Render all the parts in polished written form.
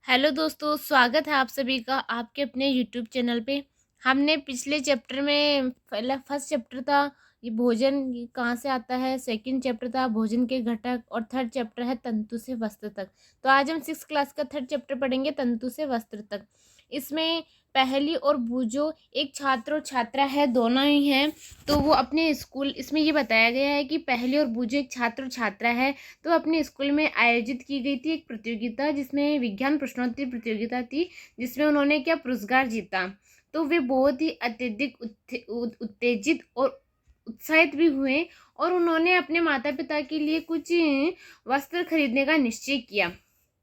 Hello दोस्तों, स्वागत है आप सभी का आपके अपने यूट्यूब चैनल पे। हमने पिछले चैप्टर में पहला फर्स्ट चैप्टर था ये भोजन ये कहाँ से आता है, सेकंड चैप्टर था भोजन के घटक और थर्ड चैप्टर है तंतु से वस्त्र तक। तो आज हम 6th क्लास का थर्ड चैप्टर पढ़ेंगे तंतु से वस्त्र तक। इसमें पहली और बूझो एक छात्र और छात्रा है, दोनों ही हैं। तो वो अपने स्कूल इसमें ये बताया गया है कि पहली और बूझो एक छात्र और छात्रा है। तो अपने स्कूल में आयोजित की गई थी एक प्रतियोगिता जिसमें विज्ञान प्रश्नोत्तरी प्रतियोगिता थी, जिसमें उन्होंने क्या पुरस्कार जीता। तो वे बहुत ही अत्यधिक उत्तेजित और उत्साहित भी हुए और उन्होंने अपने माता पिता के लिए कुछ वस्त्र खरीदने का निश्चय किया।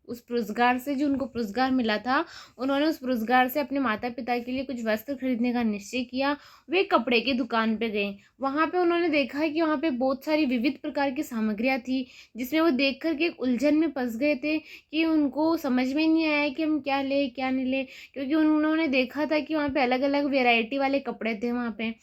उस पुरस्कार से जो उनको पुरस्कार मिला था, उन्होंने उस पुरस्कार से अपने माता पिता के लिए कुछ वस्त्र खरीदने का निश्चय किया। वे कपड़े की दुकान पे गए। वहाँ पे उन्होंने देखा कि वहाँ पे बहुत सारी विविध प्रकार की सामग्रियाँ थी, जिसमें वो देख कर के एक उलझन में फंस गए थे कि उनको समझ में नहीं आया कि हम क्या ले क्या नहीं ले, क्योंकि उन्होंने देखा था कि वहाँ पे अलग अलग वेराइटी वाले कपड़े थे। वहाँ पे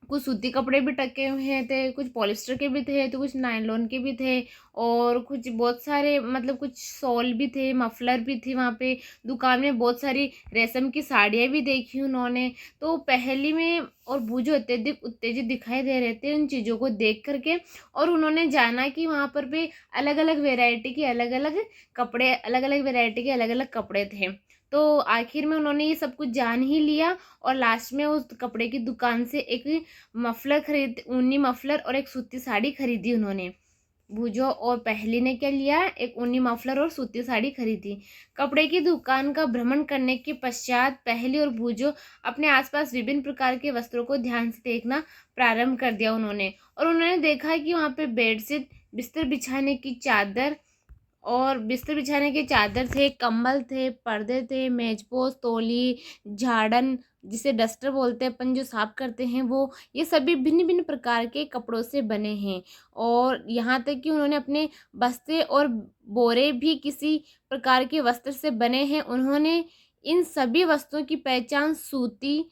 कुछ सूती कपड़े भी टके हुए थे, कुछ पॉलिस्टर के भी थे, तो कुछ नायलॉन के भी थे और कुछ बहुत सारे मतलब कुछ शॉल भी थे, मफलर भी थी। वहाँ पे दुकान में बहुत सारी रेशम की साड़ियाँ भी देखी उन्होंने। तो पहली में और बूझो अत्यधिक उत्तेजित दिखाई दे रहे थे उन चीज़ों को देख करके। और उन्होंने जाना कि वहाँ पर भी अलग अलग वेराइटी के अलग अलग कपड़े अलग अलग वेराइटी के अलग अलग कपड़े थे। तो आखिर में उन्होंने ये सब कुछ जान ही लिया और लास्ट में उस कपड़े की दुकान से एक ऊनी मफलर और एक सूती साड़ी खरीदी उन्होंने। भूजो और पहली ने क्या लिया, एक ऊनी मफलर और सूती साड़ी खरीदी। कपड़े की दुकान का भ्रमण करने के पश्चात पहली और भूजो अपने आसपास विभिन्न प्रकार के वस्त्रों को ध्यान से देखना प्रारंभ कर दिया उन्होंने। और उन्होंने देखा कि वहाँ पे बेडशीट, बिस्तर बिछाने की चादर और बिस्तर बिछाने के चादर थे, कंबल थे, पर्दे थे, मेजपोश, तौली, झाड़न जिसे डस्टर बोलते हैं अपन, जो साफ करते हैं वो, ये सभी भिन्न भिन्न प्रकार के कपड़ों से बने हैं। और यहाँ तक कि उन्होंने अपने बस्ते और बोरे भी किसी प्रकार के वस्त्र से बने हैं। उन्होंने इन सभी वस्त्रों की पहचान सूती,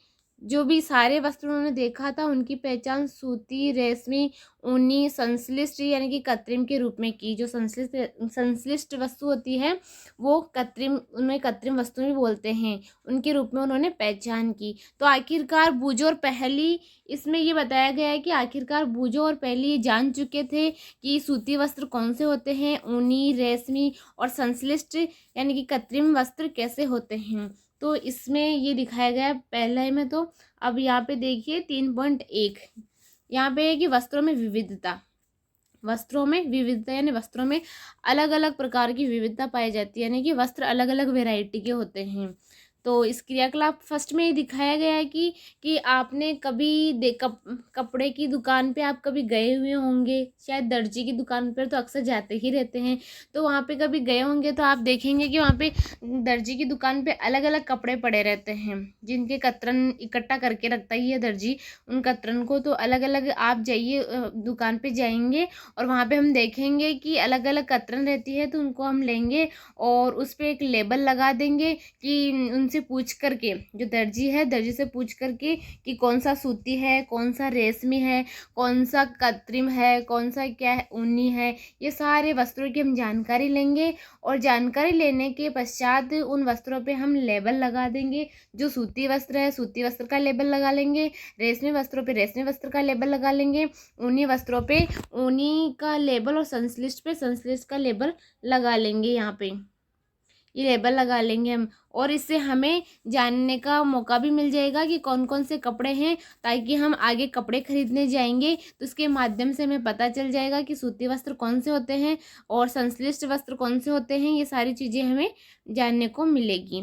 जो भी सारे वस्त्र उन्होंने देखा था उनकी पहचान सूती, रेशमी, ऊनी, संश्लिष्ट यानी कि कृत्रिम के रूप में की। जो संश्लिष्ट वस्तु होती है वो कृत्रिम, उन्हें कृत्रिम वस्तु भी बोलते हैं, उनके रूप में उन्होंने पहचान की। तो आखिरकार बूझो और पहली, इसमें ये बताया गया है कि आखिरकार बूझो और पहली जान चुके थे कि सूती वस्त्र कौन से होते हैं, ऊनी, रेशमी और संश्लिष्ट यानी कि कृत्रिम वस्त्र कैसे होते हैं। तो इसमें ये दिखाया गया पहले में। तो अब यहाँ पे देखिए 3.1, यहाँ पे है कि वस्त्रों में विविधता। वस्त्रों में विविधता यानी वस्त्रों में अलग अलग प्रकार की विविधता पाई जाती है, यानी कि वस्त्र अलग अलग वेराइटी के होते हैं। तो इस क्रियाकलाप फर्स्ट में ही दिखाया गया है कि आपने कभी कपड़े की दुकान पे आप कभी गए हुए होंगे, शायद दर्जी की दुकान पर तो अक्सर जाते ही रहते हैं। तो वहाँ पे कभी गए होंगे तो आप देखेंगे कि वहाँ पे दर्जी की दुकान पे अलग अलग कपड़े पड़े रहते हैं, जिनके कतरन इकट्ठा करके रखता ही है दर्जी उन कतरन को। तो अलग अलग आप जाइए, दुकान पे जाएंगे और वहाँ पे हम देखेंगे कि अलग अलग कतरन रहती है, तो उनको हम लेंगे और उस पर एक लेबल लगा देंगे कि उनसे पूछ करके, जो दर्जी है दर्जी से पूछ करके कि कौन सा सूती है, कौन सा रेशमी है, कौन सा कृत्रिम है, कौन सा क्या है ऊनी है, ये सारे वस्त्रों की हम जानकारी लेंगे। और जानकारी लेने के पश्चात उन वस्त्रों पे हम लेबल लगा देंगे। जो सूती वस्त्र है सूती वस्त्र का लेबल लगा लेंगे, रेशमी वस्त्रों पे रेशमी वस्त्र का लेबल लगा लेंगे, ऊनी वस्त्रों पे ऊनी का लेबल और संश्लिष्ट पे संश्लिष्ट का लेबल लगा लेंगे। यहाँ पे ये लेबल लगा लेंगे हम, और इससे हमें जानने का मौका भी मिल जाएगा कि कौन कौन से कपड़े हैं, ताकि हम आगे कपड़े खरीदने जाएंगे तो उसके माध्यम से हमें पता चल जाएगा कि सूती वस्त्र कौन से होते हैं और संश्लिष्ट वस्त्र कौन से होते हैं। ये सारी चीज़ें हमें जानने को मिलेगी।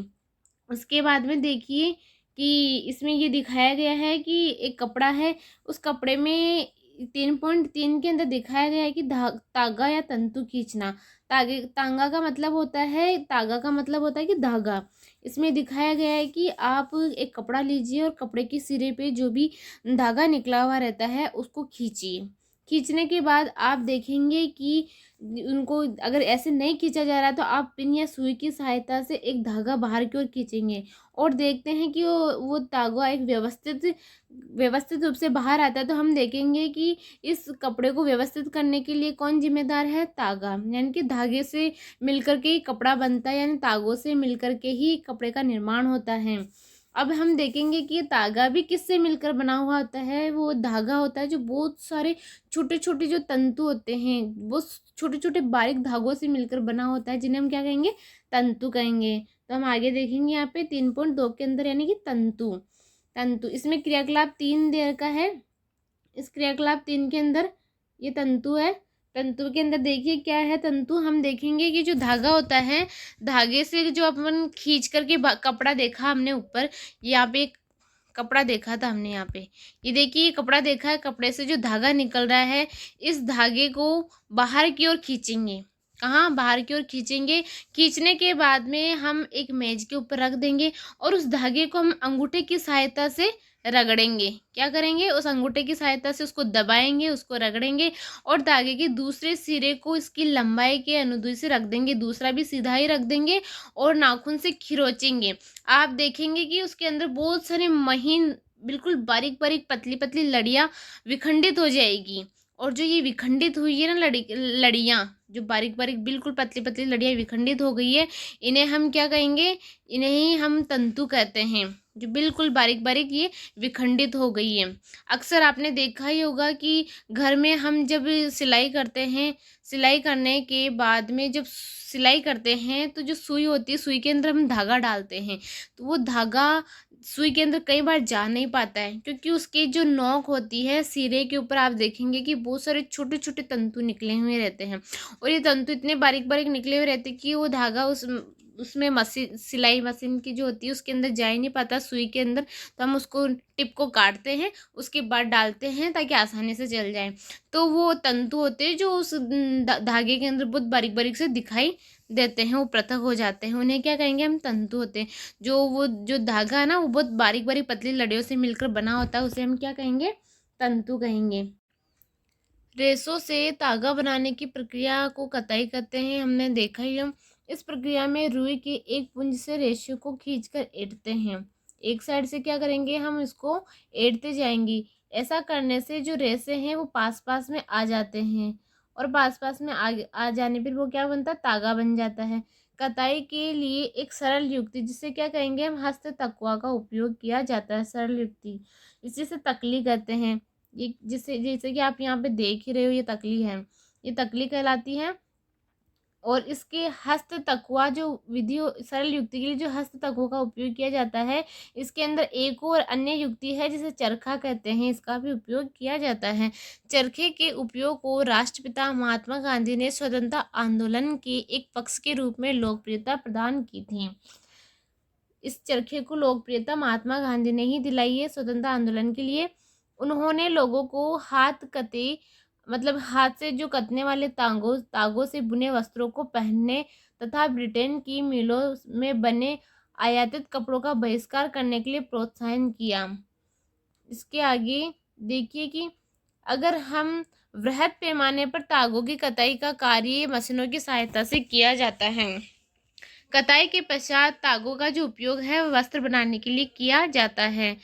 उसके बाद में देखिए कि इसमें ये दिखाया गया है कि एक कपड़ा है, उस कपड़े में 3.3 के अंदर दिखाया गया है कि तागा या तंतु खींचना। तागे तांगा का मतलब होता है, तागा का मतलब होता है कि धागा। इसमें दिखाया गया है कि आप एक कपड़ा लीजिए और कपड़े की सिरे पे जो भी धागा निकला हुआ रहता है उसको खींचिए। खींचने के बाद आप देखेंगे कि उनको अगर ऐसे नहीं खींचा जा रहा तो आप पिन या सुई की सहायता से एक धागा बाहर की ओर खींचेंगे और देखते हैं कि वो धागा एक व्यवस्थित रूप से बाहर आता है। तो हम देखेंगे कि इस कपड़े को व्यवस्थित करने के लिए कौन जिम्मेदार है? धागा, यानी कि धागे से मिलकर के ही कपड़ा बनता है, यानी धागों से मिलकर के ही कपड़े का निर्माण होता है। अब हम देखेंगे कि ये धागा भी किससे मिलकर बना हुआ होता है? वो धागा होता है जो बहुत सारे छोटे छोटे जो तंतु होते हैं, वो छोटे छोटे बारीक धागों से मिलकर बना होता है, जिन्हें हम क्या कहेंगे? तंतु कहेंगे। तो हम आगे देखेंगे यहाँ पे 3.2 के अंदर, यानी कि तंतु। तंतु इसमें क्रियाकलाप 3 दे रखा है। इस क्रियाकलाप 3 के अंदर ये तंतु है। तंतु के अंदर देखिए क्या है तंतु, हम देखेंगे कि जो धागा होता है, धागे से जो अपन खींच करके कपड़ा देखा हमने ऊपर, यहाँ पे एक कपड़ा देखा था हमने, यहाँ पे ये देखिए ये कपड़ा देखा है, कपड़े से जो धागा निकल रहा है, इस धागे को बाहर की ओर खींचेंगे। कहाँ? बाहर की ओर खींचेंगे। खींचने के बाद में हम एक मेज के ऊपर रख देंगे और उस धागे को हम अंगूठे की सहायता से रगड़ेंगे। क्या करेंगे? उस अंगूठे की सहायता से उसको दबाएंगे, उसको रगड़ेंगे और धागे के दूसरे सिरे को इसकी लंबाई के अनुदिश से रख देंगे, दूसरा भी सीधा ही रख देंगे और नाखून से खिरोचेंगे। आप देखेंगे कि उसके अंदर बहुत सारे महीन, बिल्कुल बारीक बारीक पतली पतली लड़ियाँ विखंडित हो जाएगी। और जो ये विखंडित हुई है ना लड़ियाँ, जो बारीक बारीक बिल्कुल पतली पतली लड़ियाँ विखंडित हो गई है, इन्हें हम क्या कहेंगे? इन्हें ही हम तंतु कहते हैं, जो बिल्कुल बारीक बारीक ये विखंडित हो गई है। अक्सर आपने देखा ही होगा कि घर में हम जब सिलाई करते हैं, सिलाई करने के बाद में जब सिलाई करते हैं तो जो सुई होती है, सुई के अंदर हम धागा डालते हैं, तो वो धागा सुई के अंदर कई बार जा नहीं पाता है, क्योंकि उसकी जो नोक होती है सिरे के ऊपर, आप देखेंगे कि बहुत सारे छोटे छोटे तंतु निकले हुए रहते हैं और ये तंतु इतने बारीक बारीक निकले हुए रहते हैं कि वो धागा उसमें मशीन, सिलाई मशीन की जो होती है उसके अंदर जा ही नहीं पाता, सुई के अंदर। तो हम उसको टिप को काटते हैं, उसके बाद डालते हैं ताकि आसानी से चल जाए। तो वो तंतु होते हैं जो उस धागे के अंदर बहुत बारीक बारीक से दिखाई देते हैं, वो पृथक हो जाते हैं, उन्हें क्या कहेंगे? हम तंतु होते हैं। जो धागा है ना, वो बहुत बारीक बारीक पतली लड़ियों से मिलकर बना होता है, उसे हम क्या कहेंगे? तंतु कहेंगे। रेशों से धागा बनाने की प्रक्रिया को कताई कहते हैं, हमने देखा ही हम। इस प्रक्रिया में रुई के एक पुंज से रेशे को खींचकर ऐंठते हैं। एक साइड से क्या करेंगे? हम इसको ऐंठते जाएंगे। ऐसा करने से जो रेशे हैं वो पास पास में आ जाते हैं और पास पास में आ जाने पर वो क्या बनता है? धागा बन जाता है। कताई के लिए एक सरल युक्ति, जिसे क्या कहेंगे? हम हस्त तकवा का उपयोग किया जाता है। सरल युक्ति, इसी से तकली कहते हैं। ये जिसे जैसे कि आप यहाँ पे देख ही रहे हो, ये तकली है, ये तकली कहलाती है। और इसके हस्त तकवा जो विधि, सरल युक्ति के लिए जो हस्त तकवा का उपयोग किया जाता है, इसके अंदर एक और अन्य युक्ति है जिसे चरखा कहते हैं, इसका भी उपयोग किया जाता है। चरखे के उपयोग को राष्ट्रपिता महात्मा गांधी ने स्वतंत्रता आंदोलन के एक पक्ष के रूप में लोकप्रियता प्रदान की थी। इस चरखे को लोकप्रियता महात्मा गांधी ने ही दिलाई है स्वतंत्रता आंदोलन के लिए। उन्होंने लोगों को हाथ कते, मतलब हाथ से जो कतने वाले तागों से बुने वस्त्रों को पहनने तथा ब्रिटेन की मिलों में बने आयातित कपड़ों का बहिष्कार करने के लिए प्रोत्साहन किया। इसके आगे देखिए कि अगर हम वृहद पैमाने पर तागों की कताई का कार्य मशीनों की सहायता से किया जाता है। कताई के पश्चात तागों का जो उपयोग है वह वस्त्र बनाने के लिए किया जाता है।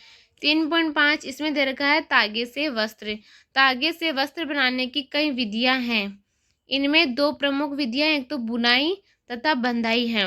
3.5 इसमें दे रखा है तागे से वस्त्र। तागे से वस्त्र बनाने की कई विधियां हैं। इनमें 2 प्रमुख विधियां, एक तो बुनाई तथा बंधाई है।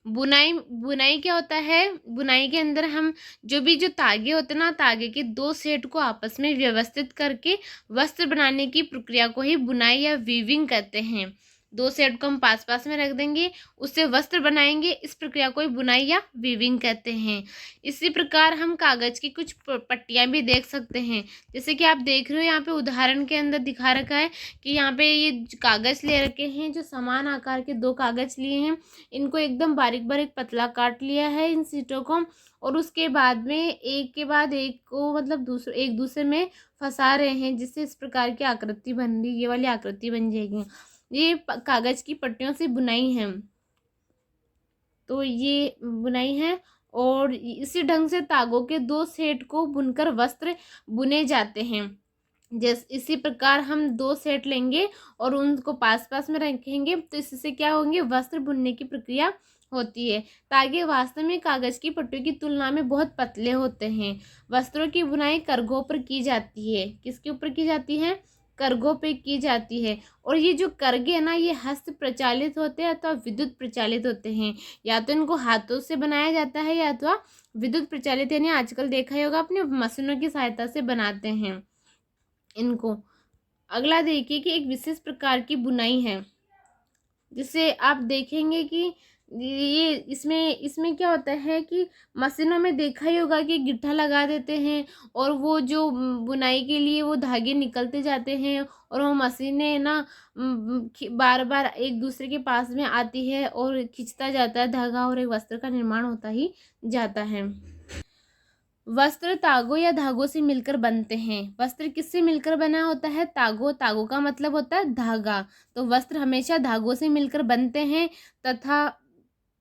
बुनाई क्या होता है? बुनाई के अंदर हम जो तागे होते हैं ना, तागे के 2 सेट को आपस में व्यवस्थित करके वस्त्र बनाने की प्रक्रिया को ही बुनाई या वीविंग कहते हैं। 2 सेट को हम पास पास में रख देंगे, उससे वस्त्र बनाएंगे, इस प्रक्रिया को ही बुनाई या वीविंग कहते हैं। इसी प्रकार हम कागज की कुछ पट्टियां भी देख सकते हैं, जैसे कि आप देख रहे हो यहाँ पे उदाहरण के अंदर दिखा रखा है कि यहाँ पे ये कागज ले रखे हैं, जो समान आकार के 2 कागज लिए हैं, इनको एकदम बारीक बारीक पतला काट लिया है इन सीटों को, और उसके बाद में एक के बाद एक को मतलब एक दूसरे में फंसा रहे हैं, जिससे इस प्रकार की आकृति बन रही, ये वाली आकृति बन जाएगी। ये कागज की पट्टियों से बुनाई है, तो ये बुनाई है। और इसी ढंग से तागों के 2 सेट को बुनकर वस्त्र बुने जाते हैं। जैसे इसी प्रकार हम 2 सेट लेंगे और उनको पास पास में रखेंगे, तो इससे क्या होंगे, वस्त्र बुनने की प्रक्रिया होती है। तागे वास्तव में कागज की पट्टियों की तुलना में बहुत पतले होते हैं। वस्त्रों की बुनाई करघों पर की जाती है। किसके ऊपर की जाती है? करघों पे की जाती है। और ये जो करघे है ना, ये हस्त प्रचालित होते हैं अथवा विद्युत प्रचालित होते हैं। या तो इनको हाथों से बनाया जाता है या अथवा विद्युत प्रचालित, यानी आजकल देखा ही होगा अपने मशीनों की सहायता से बनाते हैं इनको। अगला देखिए कि एक विशेष प्रकार की बुनाई है, जिसे आप देखेंगे कि ये इसमें इसमें क्या होता है कि मशीनों में देखा ही होगा कि गिट्ठा लगा देते हैं और वो जो बुनाई के लिए वो धागे निकलते जाते हैं और वो मशीनें ना बार बार एक दूसरे के पास में आती है और खींचता जाता है धागा और एक वस्त्र का निर्माण होता ही जाता है। वस्त्र तागों या धागों से मिलकर बनते हैं। वस्त्र किससे मिलकर बना होता है? तागों। तागों का मतलब होता है धागा। तो वस्त्र हमेशा धागों से मिलकर बनते हैं तथा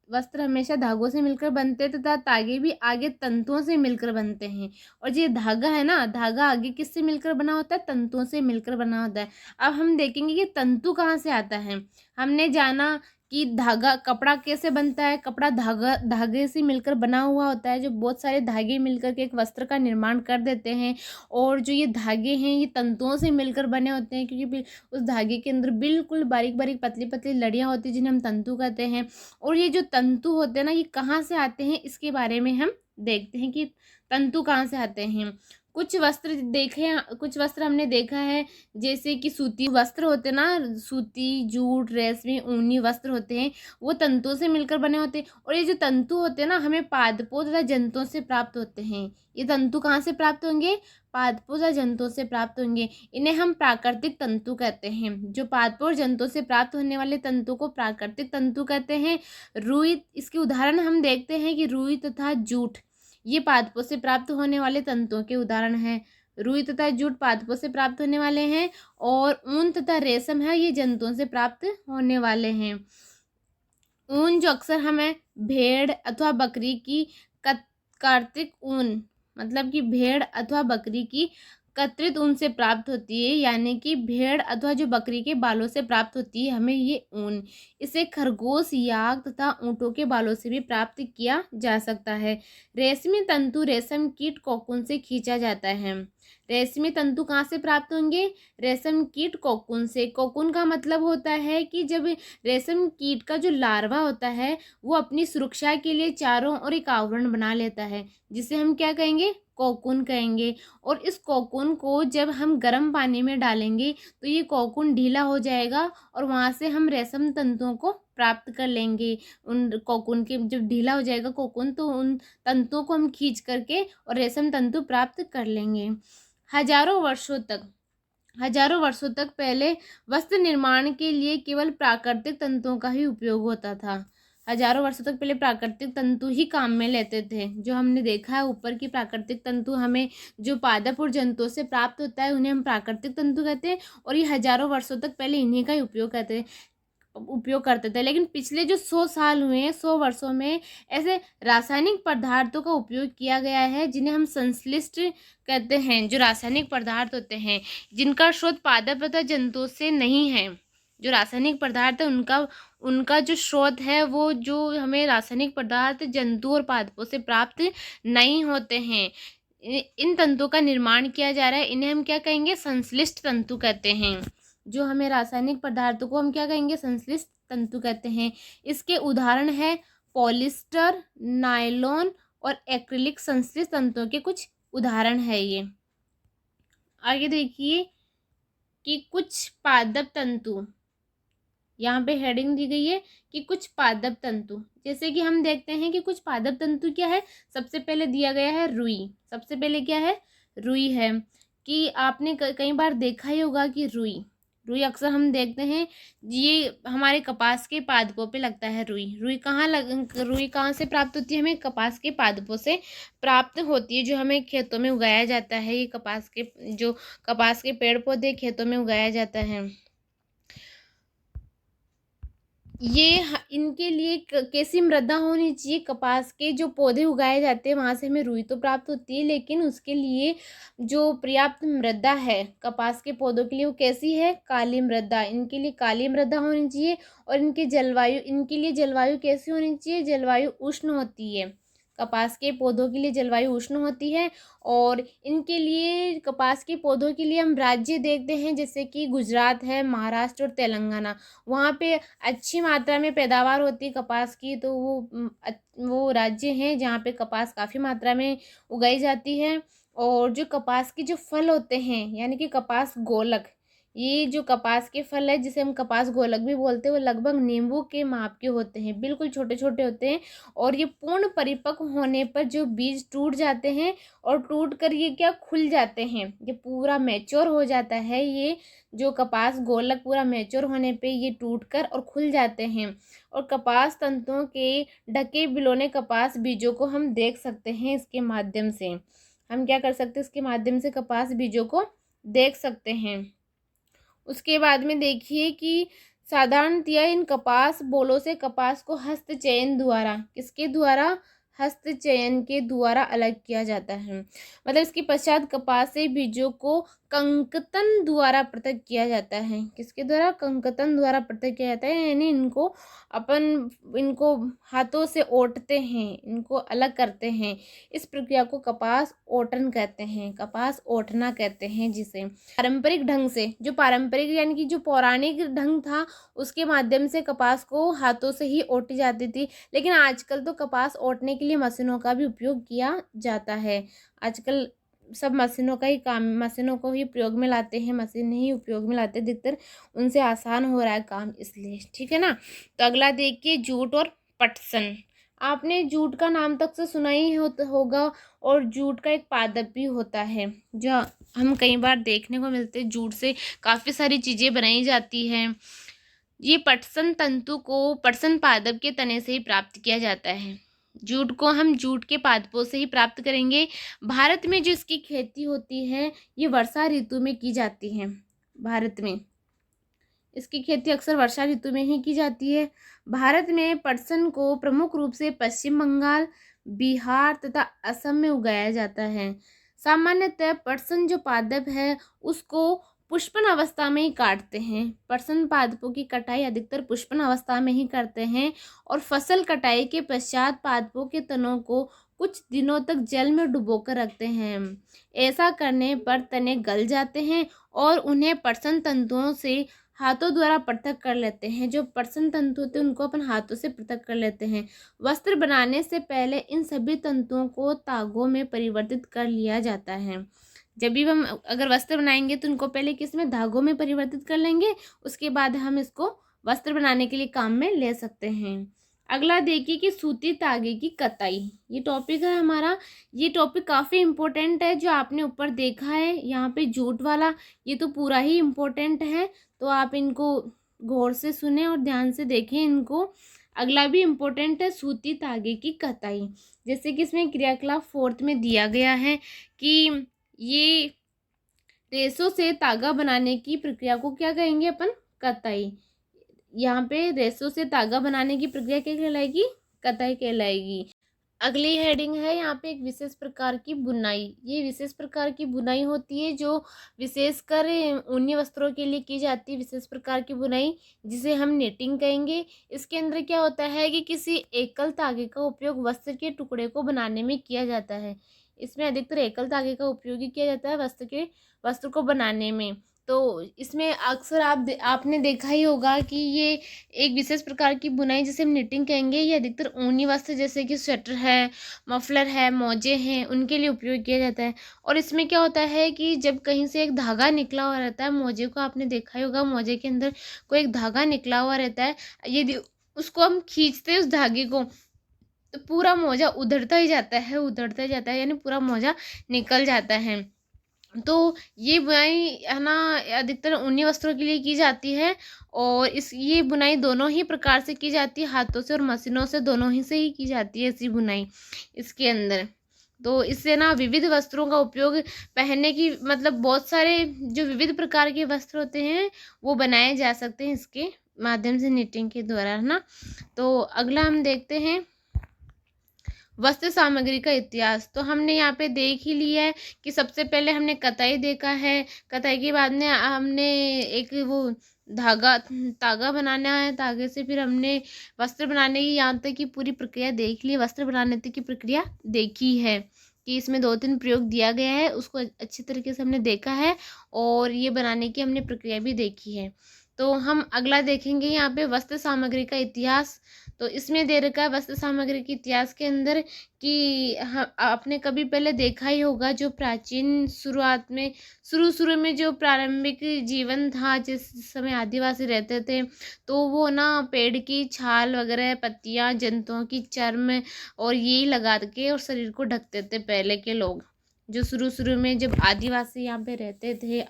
वस्त्र हमेशा धागों से मिलकर बनते हैं तथा तागे भी आगे तंतुओं से मिलकर बनते हैं। और ये धागा है ना, धागा आगे किससे मिलकर बना होता है? तंतुओं से मिलकर बना होता है। अब हम देखेंगे कि तंतु कहाँ से आता है। हमने जाना कि धागा, कपड़ा कैसे बनता है? कपड़ा धागे से मिलकर बना हुआ होता है, जो बहुत सारे धागे मिलकर के एक वस्त्र का निर्माण कर देते हैं। और जो ये धागे हैं ये तंतुओं से मिलकर बने होते हैं, क्योंकि उस धागे के अंदर बिल्कुल बारीक बारीक पतली पतली लड़ियाँ होती हैं जिन्हें हम तंतु कहते हैं। और ये जो तंतु होते हैं ना, ये कहाँ से आते हैं, इसके बारे में हम देखते हैं कि तंतु कहाँ से आते हैं। कुछ वस्त्र देखे, कुछ वस्त्र हमने देखा है, जैसे कि सूती वस्त्र होते हैं ना, सूती, जूट, रेशमी, ऊनी वस्त्र होते हैं, वो तंतुओं से मिलकर बने होते हैं। और ये जो तंतु होते हैं ना, हमें पादपों तथा जंतुओं से प्राप्त होते हैं। ये तंतु कहाँ से प्राप्त होंगे? पादपों तथा जंतुओं से प्राप्त होंगे। इन्हें हम प्राकृतिक तंतु कहते हैं। जो पादपों और जंतुओं से प्राप्त होने वाले तंतु को प्राकृतिक तंतु कहते हैं। रुई, इसके उदाहरण हम देखते हैं कि रुई तथा जूट ये पादपों से प्राप्त होने वाले तंतुओं के उदाहरण हैं। रुई तथा जूट पादपों से प्राप्त होने वाले हैं और ऊन तथा रेशम है ये जंतुओं से प्राप्त होने वाले हैं। ऊन जो अक्सर हमें भेड़ अथवा बकरी की कार्तिक ऊन, मतलब कि भेड़ अथवा बकरी की कतरित ऊन से प्राप्त होती है, यानी कि भेड़ अथवा जो बकरी के बालों से प्राप्त होती है हमें ये ऊन। इसे खरगोश, याक तथा ऊँटों के बालों से भी प्राप्त किया जा सकता है। रेशमी तंतु रेशम कीट कोकून से खींचा जाता है। रेशमी तंतु कहाँ से प्राप्त होंगे? रेशम कीट कोकून से। कोकून का मतलब होता है कि जब रेशम कीट का जो लार्वा होता है वो अपनी सुरक्षा के लिए चारों ओर एक आवरण बना लेता है, जिसे हम क्या कहेंगे? कोकून कहेंगे। और इस कोकून को जब हम गर्म पानी में डालेंगे तो ये कोकून ढीला हो जाएगा और वहाँ से हम रेशम तंतुओं को प्राप्त कर लेंगे। उन कोकून के जब ढीला हो जाएगा कोकून, तो उन तंतुओं को हम खींच करके और रेशम तंतु प्राप्त कर लेंगे। हजारों वर्षों तक पहले वस्त्र निर्माण के लिए केवल प्राकृतिक तंतुओं का ही उपयोग होता था। हजारों वर्षों तक पहले प्राकृतिक तंतु ही काम में लेते थे। जो हमने देखा है ऊपर की प्राकृतिक तंतु हमें जो पादप और जंतुओं से प्राप्त होता है उन्हें हम प्राकृतिक तंतु कहते हैं, और ये हजारों वर्षों तक पहले इन्हीं का ही उपयोग करते थे। लेकिन पिछले जो 100 साल हुए हैं, 100 वर्षों में ऐसे रासायनिक पदार्थों का उपयोग किया गया है जिन्हें हम संश्लिष्ट कहते हैं। जो रासायनिक पदार्थ होते हैं जिनका स्रोत पादप तथा जंतुओं से नहीं है, जो रासायनिक पदार्थ है उनका जो स्रोत है वो जो हमें रासायनिक पदार्थ जंतु और पादपों से प्राप्त नहीं होते हैं, इन तंतुओं का निर्माण किया जा रहा है। इन्हें हम क्या कहेंगे? संश्लिष्ट तंतु कहते हैं। जो हमें रासायनिक पदार्थों को हम क्या कहेंगे? संश्लिष्ट तंतु कहते हैं। इसके उदाहरण है पॉलिस्टर, नायलॉन और एक्रिलिक संश्लिष्ट तंतुओं के कुछ उदाहरण है ये। आगे देखिए कि कुछ पादप तंतु, यहाँ पे हेडिंग दी गई है कि कुछ पादप तंतु। जैसे कि हम देखते हैं कि कुछ पादप तंतु क्या है। सबसे पहले दिया गया है रुई। सबसे पहले क्या है? रुई है। कि आपने कई बार देखा ही होगा कि रुई अक्सर हम देखते हैं, ये हमारे कपास के पादपों पे लगता है। रुई कहाँ से प्राप्त होती है? हमें कपास के पादपों से प्राप्त होती है, जो हमें खेतों में उगाया जाता है। ये कपास के पेड़ पौधे खेतों में उगाया जाता है। इनके लिए कैसी मृदा होनी चाहिए? कपास के जो पौधे उगाए जाते हैं वहाँ से हमें रुई तो प्राप्त होती है, लेकिन उसके लिए जो पर्याप्त मृदा है कपास के पौधों के लिए वो कैसी है? काली मृदा। इनके लिए काली मृदा होनी चाहिए। और इनके लिए जलवायु कैसी होनी चाहिए? जलवायु उष्ण होती है। कपास के पौधों के लिए जलवायु उष्ण होती है। और इनके लिए कपास के पौधों के लिए हम राज्य देखते हैं, जैसे कि गुजरात है, महाराष्ट्र और तेलंगाना। वहाँ पे अच्छी मात्रा में पैदावार होती है कपास की, तो वो राज्य हैं जहाँ पे कपास काफ़ी मात्रा में उगाई जाती है। और जो कपास के जो फल होते हैं, यानी कि कपास गोलक, ये जो कपास के फल है जिसे हम कपास गोलक भी बोलते हैं, वो लगभग नींबू के माप के होते हैं, बिल्कुल छोटे छोटे होते हैं। और ये पूर्ण परिपक्व होने पर जो बीज टूट जाते हैं और टूट कर ये क्या खुल जाते हैं, ये पूरा मैच्योर हो जाता है। ये जो कपास गोलक पूरा मैच्योर होने पे ये टूटकर और खुल जाते हैं। और कपास तंतुओं के ढके बिलोने कपास बीजों को हम देख सकते हैं। इसके माध्यम से हम क्या कर सकते हैं? इसके माध्यम से कपास बीजों को देख सकते हैं। उसके बाद में देखिए कि साधारणतया इन कपास बोलों से कपास को हस्तचयन द्वारा, किसके द्वारा? हस्तचयन के द्वारा अलग किया जाता है। मतलब इसके पश्चात कपास से बीजों को कंकतन द्वारा पृथक किया जाता है। किसके द्वारा? कंकतन द्वारा पृथक किया जाता है। यानी इनको हाथों से ओटते हैं, इनको अलग करते हैं। इस प्रक्रिया को कपास ओटन कहते हैं, कपास ओटना कहते हैं। जिसे पारंपरिक ढंग से, जो पारंपरिक यानी कि जो पौराणिक ढंग था, उसके माध्यम से कपास को हाथों से ही ओटी जाती थी। लेकिन आजकल तो कपास ओटने के लिए मशीनों का भी उपयोग किया जाता है। आजकल सब मशीनों को ही प्रयोग में लाते हैं, मशीन ही उपयोग में लाते हैं अधिकतर, उनसे आसान हो रहा है काम इसलिए। ठीक है ना। तो अगला देखिए, जूट और पटसन। आपने जूट का नाम तक से सुना ही होगा। और जूट का एक पादप भी होता है जो हम कई बार देखने को मिलते हैं। जूट से काफ़ी सारी चीज़ें बनाई जाती हैं। ये पटसन तंतु को पटसन पादप के तने से ही प्राप्त किया जाता है। जूट को हम जूट के पादपों से ही प्राप्त करेंगे। भारत में जो इसकी खेती होती है ये वर्षा ऋतु में की जाती है। भारत में इसकी खेती अक्सर वर्षा ऋतु में ही की जाती है। भारत में पटसन को प्रमुख रूप से पश्चिम बंगाल, बिहार तथा असम में उगाया जाता है। सामान्यतः पटसन जो पादप है उसको पुष्पन अवस्था में ही काटते हैं। पटसन पादपों की कटाई अधिकतर पुष्पन अवस्था में ही करते हैं। और फसल कटाई के पश्चात पादपों के तनों को कुछ दिनों तक जल में डुबोकर रखते हैं। ऐसा करने पर तने गल जाते हैं और उन्हें पटसन तंतुओं से हाथों द्वारा पृथक कर लेते हैं। जो पटसन तंतु होते हैं उनको अपन हाथों से पृथक कर लेते हैं। वस्त्र बनाने से पहले इन सभी तंतुओं को तागों में परिवर्तित कर लिया जाता है। जब भी हम अगर वस्त्र बनाएंगे तो उनको पहले किस में? धागों में परिवर्तित कर लेंगे, उसके बाद हम इसको वस्त्र बनाने के लिए काम में ले सकते हैं। अगला देखिए कि सूती धागे की कताई, ये टॉपिक है हमारा। ये टॉपिक काफ़ी इम्पोर्टेंट है। जो आपने ऊपर देखा है यहाँ पे जूट वाला, ये तो पूरा ही इम्पोर्टेंट है, तो आप इनको गौर से सुने और ध्यान से देखें इनको। अगला भी इम्पोर्टेंट है, सूती धागे की कताई। जैसे कि इसमें क्रियाकलाप 4 में दिया गया है कि ये रेशों से धागा बनाने की प्रक्रिया को क्या कहेंगे अपन? कताई। यहाँ पे रेशों से धागा बनाने की प्रक्रिया क्या कहलाएगी? कताई कहलाएगी। अगली हेडिंग है यहाँ पे एक विशेष प्रकार की बुनाई। ये विशेष प्रकार की बुनाई होती है जो विशेषकर ऊनी वस्त्रों के लिए की जाती है। विशेष प्रकार की बुनाई जिसे हम नेटिंग कहेंगे। इसके अंदर क्या होता है कि किसी एकल धागे का उपयोग वस्त्र के टुकड़े को बनाने में किया जाता है। इसमें अधिकतर एकल धागे का उपयोग ही किया जाता है वस्त्र को बनाने में। तो इसमें अक्सर आपने देखा ही होगा कि ये एक विशेष प्रकार की बुनाई जिसे हम निटिंग कहेंगे, ये अधिकतर ऊनी वस्त्र जैसे कि स्वेटर है, मफलर है, मोजे हैं, उनके लिए उपयोग किया जाता है। और इसमें क्या होता है कि जब कहीं से एक धागा निकला हुआ रहता है, मोजे को आपने देखा ही होगा, मोजे के अंदर कोई एक धागा निकला हुआ रहता है, यदि उसको हम खींचते हैं उस धागे को तो पूरा मोजा उधड़ता ही जाता है, यानी पूरा मोजा निकल जाता है। तो ये बुनाई है ना अधिकतर ऊनी वस्त्रों के लिए की जाती है। और ये बुनाई दोनों ही प्रकार से की जाती है, हाथों से और मशीनों से, दोनों ही से ही की जाती है ऐसी बुनाई इसके अंदर। तो इससे ना विविध वस्त्रों का उपयोग पहनने की मतलब बहुत सारे जो विविध प्रकार के वस्त्र होते हैं वो बनाए जा सकते हैं इसके माध्यम से निटिंग के द्वारा, है ना। तो अगला हम देखते हैं वस्त्र सामग्री का इतिहास। तो हमने यहाँ पे देख ही लिया है कि सबसे पहले हमने कताई देखा है, कताई के बाद में हमने एक वो धागा धागा बनाना है, धागे से फिर हमने वस्त्र बनाने की यहाँ तक की पूरी प्रक्रिया देख ली, वस्त्र बनाने तक की प्रक्रिया देखी है कि इसमें 2-3 प्रयोग दिया गया है, उसको अच्छी तरीके से हमने देखा है और ये बनाने की हमने प्रक्रिया भी देखी है। तो हम अगला देखेंगे यहाँ पे वस्त्र सामग्री का इतिहास। तो इसमें दे रखा है वस्त्र सामग्री के इतिहास के अंदर कि आपने कभी पहले देखा ही होगा जो प्राचीन शुरुआत में शुरू में जो प्रारंभिक जीवन था, जिस समय आदिवासी रहते थे, तो वो ना पेड़ की छाल वगैरह, पत्तियां, जंतुओं की चर्म और यही लगा के और शरीर को ढकते थे पहले के लोग। जो शुरू में जब आदिवासी यहाँ पे रहते थे,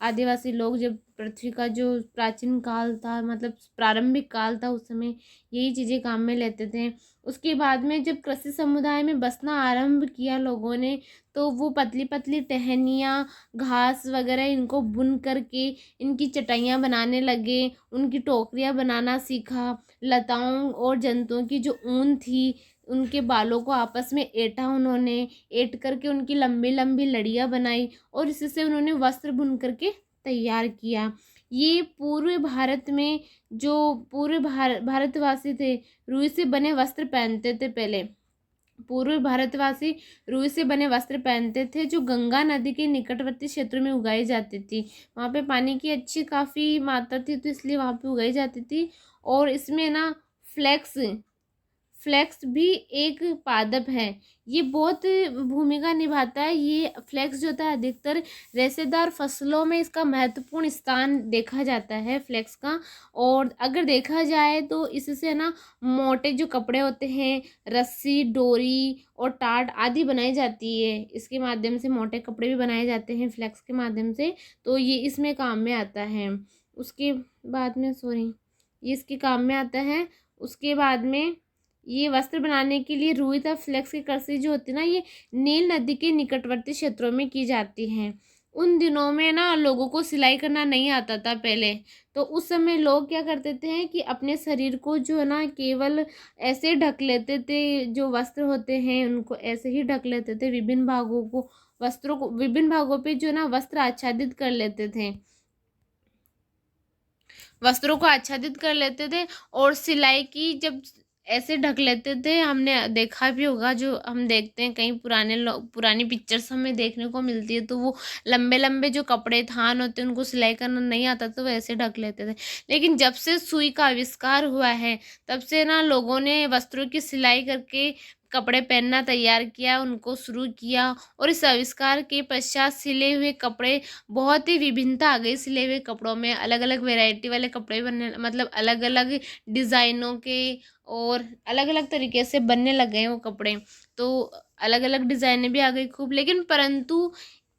आदिवासी लोग जब पृथ्वी का जो प्राचीन काल था, मतलब प्रारंभिक काल था, उस समय यही चीज़ें काम में लेते थे। उसके बाद में जब कृषि समुदाय में बसना आरंभ किया लोगों ने, तो वो पतली पतली टहनियाँ, घास वगैरह इनको बुन करके इनकी चटाइयाँ बनाने लगे, उनकी टोकरियाँ बनाना सीखा। लताओं और जंतुओं की जो ऊन थी, उनके बालों को आपस में ऐंठा उन्होंने, ऐंठ करके उनकी लंबी लंबी लड़ियाँ बनाई और इससे उन्होंने वस्त्र बुन करके तैयार किया। ये पूर्व भारत में जो पूर्व भारतवासी थे, रुई से बने वस्त्र पहनते थे पहले। पूर्व भारतवासी रुई से बने वस्त्र पहनते थे, जो गंगा नदी के निकटवर्ती क्षेत्रों में उगाई जाती थी। वहाँ पे पानी की अच्छी काफ़ी मात्रा थी, तो इसलिए वहाँ पे उगाई जाती थी। और इसमें ना फ्लेक्स फ्लेक्स भी एक पादप है, ये बहुत भूमिका निभाता है। ये फ्लेक्स जो होता है अधिकतर रेशेदार फसलों में इसका महत्वपूर्ण स्थान देखा जाता है फ्लेक्स का। और अगर देखा जाए तो इससे ना मोटे जो कपड़े होते हैं, रस्सी, डोरी और टाट आदि बनाई जाती है। इसके माध्यम से मोटे कपड़े भी बनाए जाते हैं फ्लेक्स के माध्यम से, तो ये इसमें काम में आता है। उसके बाद में ये इसके काम में आता है। उसके बाद में ये वस्त्र बनाने के लिए रुई तथा फ्लेक्स की कृषि जो होती है ना, ये नील नदी के निकटवर्ती क्षेत्रों में की जाती हैं। उन दिनों में ना लोगों को सिलाई करना नहीं आता था पहले, तो उस समय लोग क्या करते थे कि अपने शरीर को जो है ना केवल ऐसे ढक लेते थे, जो वस्त्र होते हैं उनको ऐसे ही ढक लेते थे, विभिन्न भागों को, वस्त्रों को विभिन्न भागों पे जो ना वस्त्र आच्छादित कर लेते थे, वस्त्रों को आच्छादित कर लेते थे। और सिलाई की जब ऐसे ढक लेते थे, हमने देखा भी होगा, जो हम देखते हैं कहीं पुराने लोग, पुरानी पिक्चर्स हमें देखने को मिलती है, तो वो लंबे लंबे जो कपड़े थान होते हैं उनको सिलाई करना नहीं आता, तो वो ऐसे ढक लेते थे। लेकिन जब से सुई का आविष्कार हुआ है, तब से ना लोगों ने वस्त्रों की सिलाई करके कपड़े पहनना तैयार किया, उनको शुरू किया। और इस आविष्कार के पश्चात सिले हुए कपड़े बहुत ही विभिन्नता आ गई। सिले हुए कपड़ों में अलग अलग वैरायटी वाले कपड़े बनने, मतलब अलग अलग डिज़ाइनों के और अलग अलग तरीके से बनने लग गए वो कपड़े। तो अलग अलग डिज़ाइनें भी आ गई खूब। लेकिन परंतु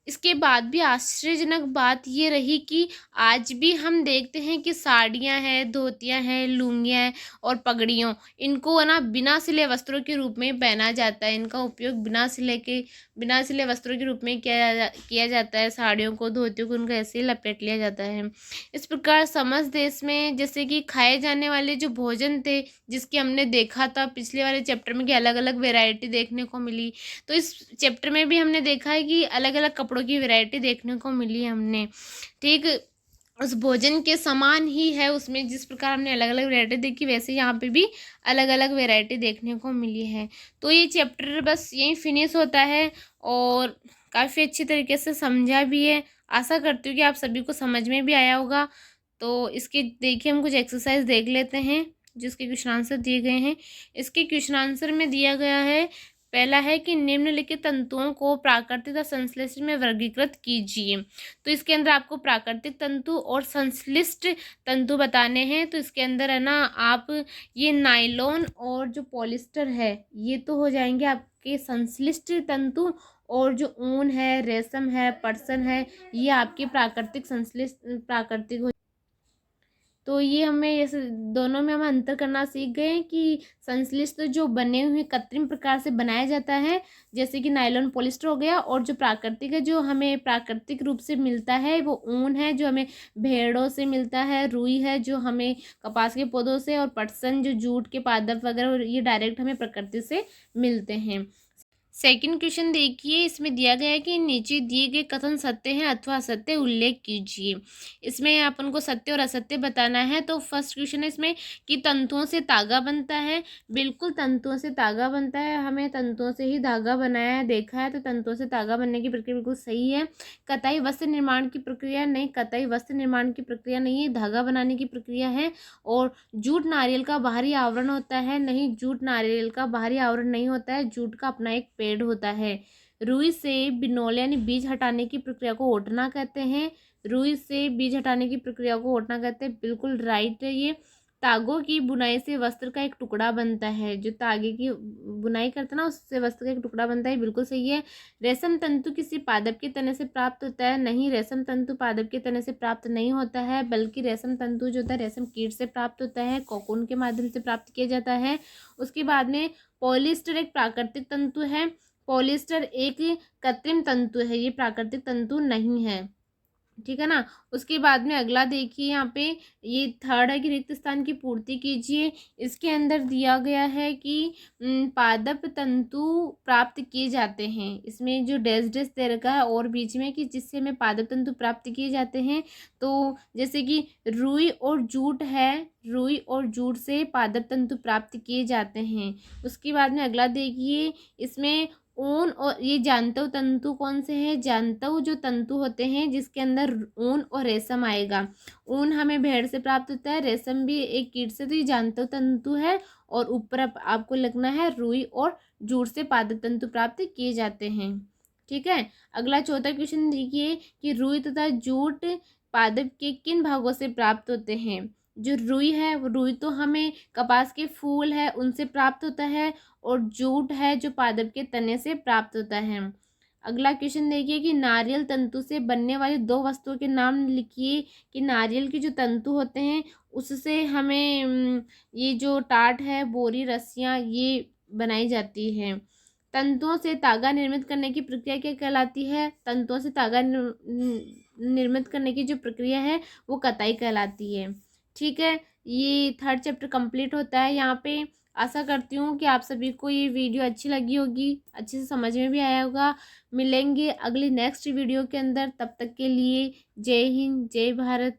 इसके बाद भी आश्चर्यजनक बात ये रही कि आज भी हम देखते हैं कि साड़ियाँ हैं, धोतियाँ हैं, लुंगियाँ हैं और पगड़ियों, इनको है ना बिना सिले वस्त्रों के रूप में पहना जाता है। इनका उपयोग बिना सिले वस्त्रों के रूप में किया जाता है। साड़ियों को, धोतियों को उनको ऐसे ही लपेट लिया जाता है। इस प्रकार समस्त देश में जैसे कि खाए जाने वाले जो भोजन थे, जिसकी हमने देखा था पिछले वाले चैप्टर में कि अलग अलग वेराइटी देखने को मिली, तो इस चैप्टर में भी हमने देखा है कि अलग अलग कपड़ों की वैरायटी देखने को मिली है हमने। ठीक उस भोजन के समान ही है, उसमें जिस प्रकार हमने अलग अलग वैरायटी देखी, वैसे यहाँ पे भी अलग अलग वैरायटी देखने को मिली है। तो ये चैप्टर बस यहीं फिनिश होता है और काफ़ी अच्छी तरीके से समझा भी है। आशा करती हूँ कि आप सभी को समझ में भी आया होगा। तो इसके देखिए हम कुछ एक्सरसाइज देख लेते हैं जिसके क्वेश्चन आंसर दिए गए हैं। इसके क्वेश्चन आंसर में दिया गया है, पहला है कि निम्नलिखित तंतुओं को प्राकृतिक और संश्लिष्ट में वर्गीकृत कीजिए। तो इसके अंदर आपको प्राकृतिक तंतु और संश्लिष्ट तंतु बताने हैं। तो इसके अंदर है ना आप ये नायलॉन और जो पॉलिस्टर है, ये तो हो जाएंगे आपके संश्लिष्ट तंतु। और जो ऊन है, रेशम है, पटसन है, ये आपके प्राकृतिक संश्लिष्ट प्राकृतिक तो ये हमें ऐसे दोनों में हम अंतर करना सीख गए हैं कि संश्लिष्ट जो बने हुए कृत्रिम प्रकार से बनाया जाता है, जैसे कि नायलॉन पॉलिस्टर हो गया, और जो प्राकृतिक है, जो हमें प्राकृतिक रूप से मिलता है, वो ऊन है जो हमें भेड़ों से मिलता है, रुई है जो हमें कपास के पौधों से, और पटसन जो जूट के पादप वगैरह, ये डायरेक्ट हमें प्रकृति से मिलते हैं। सेकंड क्वेश्चन देखिए, इसमें दिया गया है कि नीचे दिए गए कथन सत्य हैं अथवा असत्य उल्लेख कीजिए। इसमें अपन को सत्य और असत्य बताना है। तो फर्स्ट क्वेश्चन है इसमें कि तंतुओं से धागा बनता है। बिल्कुल तंतुओं से धागा बनता है, हमें तंतुओं से ही धागा बनाया है देखा है, तो तंतुओं से धागा बनने की प्रक्रिया बिल्कुल सही है। कताई वस्त्र निर्माण की प्रक्रिया नहीं, कताई वस्त्र निर्माण की प्रक्रिया नहीं है, धागा बनाने की प्रक्रिया है। और जूट नारियल का बाहरी आवरण होता है, नहीं, जूट नारियल का बाहरी आवरण नहीं होता है, जूट का अपना एक पेड़ होता है। रुई से बिनोल यानी बीज हटाने की प्रक्रिया को ओटना कहते हैं। रुई से बीज हटाने की प्रक्रिया को ओटना कहते हैं, बिल्कुल राइट है ये। तागों की बुनाई से वस्त्र का एक टुकड़ा बनता है, जो तागे की बुनाई करते हैं ना, उससे वस्त्र का एक टुकड़ा बनता है, बिल्कुल सही है। रेशम तंतु किसी पादप के तने से प्राप्त होता है, नहीं, रेशम तंतु पादप के तने से प्राप्त नहीं होता है, बल्कि रेशम तंतु जो होता है रेशम कीट से प्राप्त होता है, कोकून के माध्यम से प्राप्त किया जाता है। उसके बाद में पॉलिएस्टर एक प्राकृतिक तंतु है, पॉलिएस्टर एक कृत्रिम तंतु है, ये प्राकृतिक तंतु नहीं है, ठीक है ना। उसके बाद में अगला देखिए, यहाँ पे ये थर्ड है कि रिक्त स्थान की पूर्ति कीजिए। इसके अंदर दिया गया है कि पादप तंतु प्राप्त किए जाते हैं, इसमें जो डैश डैश दे रखा है और बीच में कि जिससे हमें पादप तंतु प्राप्त किए जाते हैं। तो जैसे कि रुई और जूट है, रुई और जूट से पादप तंतु प्राप्त किए जाते हैं। उसके बाद में अगला देखिए, इसमें ऊन और ये जांतव तंतु कौन से हैं, जांतव जो तंतु होते हैं जिसके अंदर ऊन और रेशम आएगा। ऊन हमें भेड़ से प्राप्त होता है, रेशम भी एक कीट से, तो ये जांतव तंतु है। और ऊपर आपको लिखना है रुई और जूट से पादप तंतु प्राप्त किए जाते हैं, ठीक है। अगला चौथा क्वेश्चन देखिए कि रुई तथा जूट पादप के किन भागों से प्राप्त होते हैं। जो रुई है, वो रुई तो हमें कपास के फूल है उनसे प्राप्त होता है, और जूट है जो पादप के तने से प्राप्त होता है। अगला क्वेश्चन देखिए कि नारियल तंतु से बनने वाली दो वस्तुओं के नाम लिखिए। कि नारियल के जो तंतु होते हैं उससे हमें ये जो टाट है, बोरी, रस्सियाँ, ये बनाई जाती है। तंतुओं से तागा निर्मित करने की प्रक्रिया क्या कहलाती है। तंतुओं से तागा निर्मित करने की जो प्रक्रिया है वो कताई कहलाती है, ठीक है। ये थर्ड चैप्टर कंप्लीट होता है यहाँ पे। आशा करती हूँ कि आप सभी को ये वीडियो अच्छी लगी होगी, अच्छे से समझ में भी आया होगा। मिलेंगे अगली नेक्स्ट वीडियो के अंदर, तब तक के लिए जय हिंद, जय भारत।